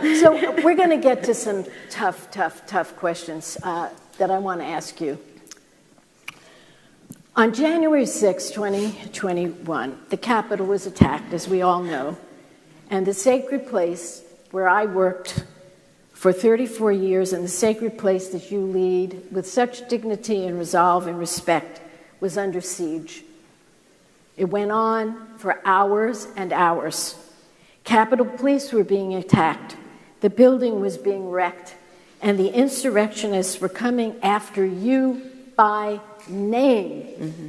So we're going to get to some tough questions that I want to ask you. On January 6, 2021, the Capitol was attacked, as we all know, and the sacred place where I worked for 34 years and the sacred place that you lead with such dignity and resolve and respect was under siege. It went on for hours and hours. Capitol Police were being attacked. The building was being wrecked, and the insurrectionists were coming after you by name. Mm-hmm.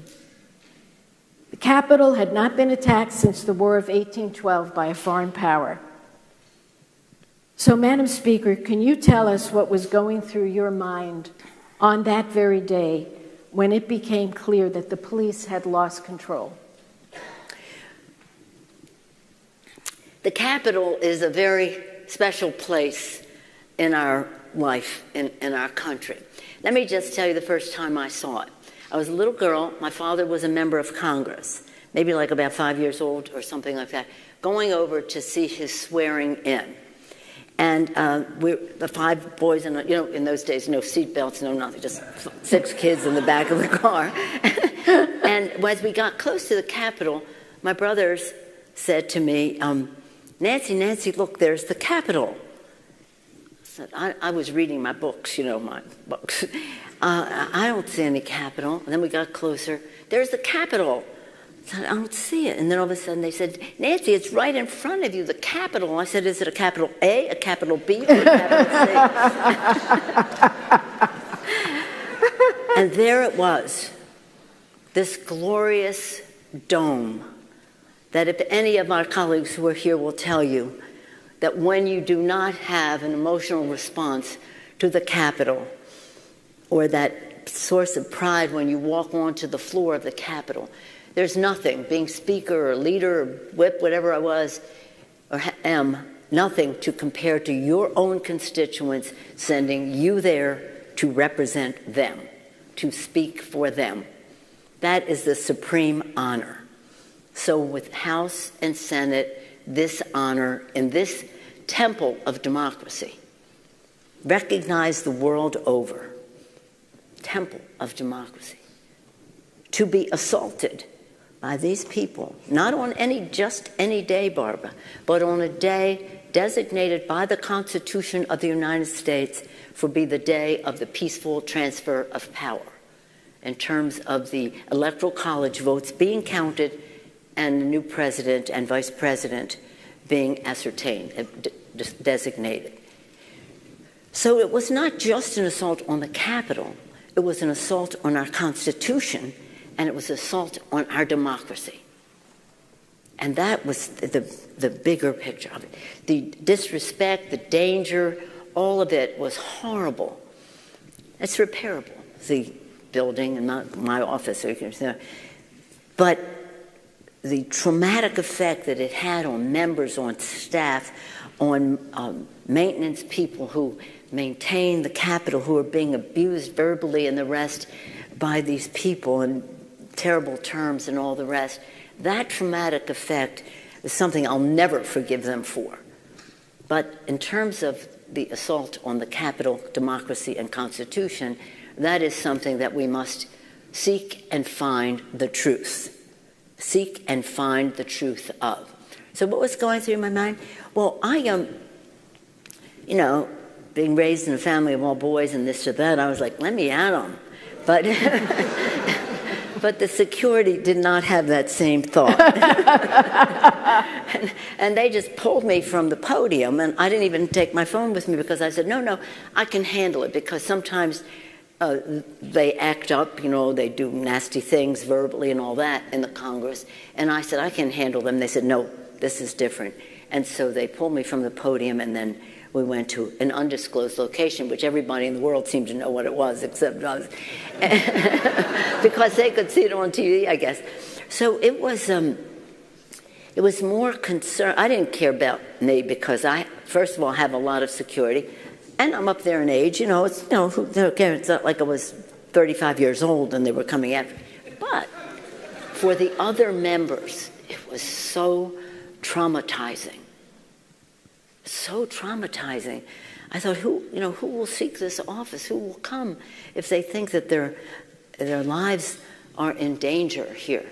The Capitol had not been attacked since the War of 1812 by a foreign power. So, Madam Speaker, can you tell us what was going through your mind on that very day when it became clear that the police had lost control? The Capitol is a very special place in our life, in our country. Let me just tell you the first time I saw it. I was a little girl. My father was a member of Congress, maybe like about 5 years old or something like that, going over to see his swearing in. And we're the 5 boys, and in those days, no seat belts, no nothing, just 6 kids in the back of the car. And as we got close to the Capitol, my brothers said to me, Nancy, look, there's the Capitol. I was reading my books, my books. I don't see any Capitol. And then we got closer. There's the Capitol. I said, I don't see it. And then all of a sudden they said, Nancy, it's right in front of you, the Capitol. I said, is it a capital A, a capital B, or a capital C? And there it was, this glorious dome that if any of our colleagues who are here will tell you that when you do not have an emotional response to the Capitol or that source of pride when you walk onto the floor of the Capitol, there's nothing, being speaker or leader or whip, whatever I was or am, nothing to compare to your own constituents sending you there to represent them, to speak for them. That is the supreme honor. So with House and Senate, this honor in this temple of democracy, recognized the world over, temple of democracy, to be assaulted by these people, not on just any day, Barbara, but on a day designated by the Constitution of the United States for be the day of the peaceful transfer of power in terms of the Electoral College votes being counted and the new president and vice president being ascertained, designated. So it was not just an assault on the Capitol, it was an assault on our Constitution, and it was an assault on our democracy. And that was the bigger picture of it. The disrespect, the danger, all of it was horrible. It's repairable, the building and not my office. But the traumatic effect that it had on members, on staff, on maintenance people who maintain the Capitol, who are being abused verbally and the rest by these people in terrible terms and all the rest, that traumatic effect is something I'll never forgive them for. But in terms of the assault on the Capitol, democracy, and Constitution, that is something that we must seek and find the truth. Seek and find the truth of. So what was going through my mind? Well, I being raised in a family of all boys and this or that, I was like, let me at them. But, but the security did not have that same thought. and they just pulled me from the podium, and I didn't even take my phone with me because I said, no, I can handle it, because sometimes they act up, they do nasty things verbally and all that in the Congress. And I said, I can handle them. They said, no, this is different. And so they pulled me from the podium, and then we went to an undisclosed location, which everybody in the world seemed to know what it was, except us, because they could see it on TV, I guess. So it was more concern. I didn't care about me because I, first of all, have a lot of security. And I'm up there in age, it's not like I was 35 years old and they were coming after me. But for the other members, it was so traumatizing. so traumatizing. I thought, who will seek this office? Who will come if they think that their lives are in danger here?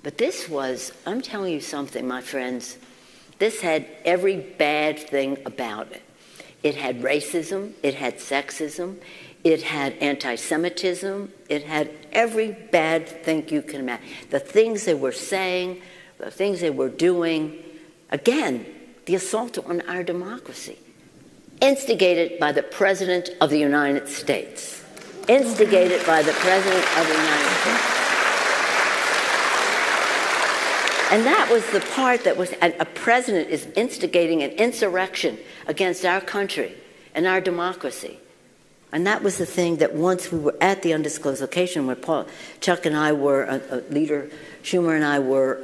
But this was, I'm telling you something, my friends, this had every bad thing about it. It had racism, it had sexism, it had anti-Semitism, it had every bad thing you can imagine. The things they were saying, the things they were doing, again, the assault on our democracy, instigated by the President of the United States. Instigated by the President of the United States. And that was the part that was, a president is instigating an insurrection against our country and our democracy. And that was the thing that once we were at the undisclosed location where Chuck and I were, Leader Schumer and I were,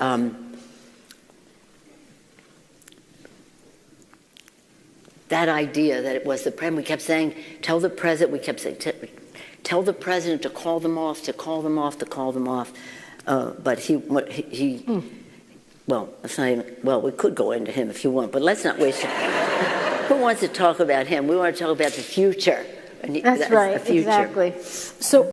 that idea that it was the president, we kept saying, tell the president, we kept saying, tell the president to call them off, to call them off, to call them off. But well, it's not even, well, we could go into him if you want, but let's not waste it. Who wants to talk about him? We want to talk about the future. That's right, the future. exactly. So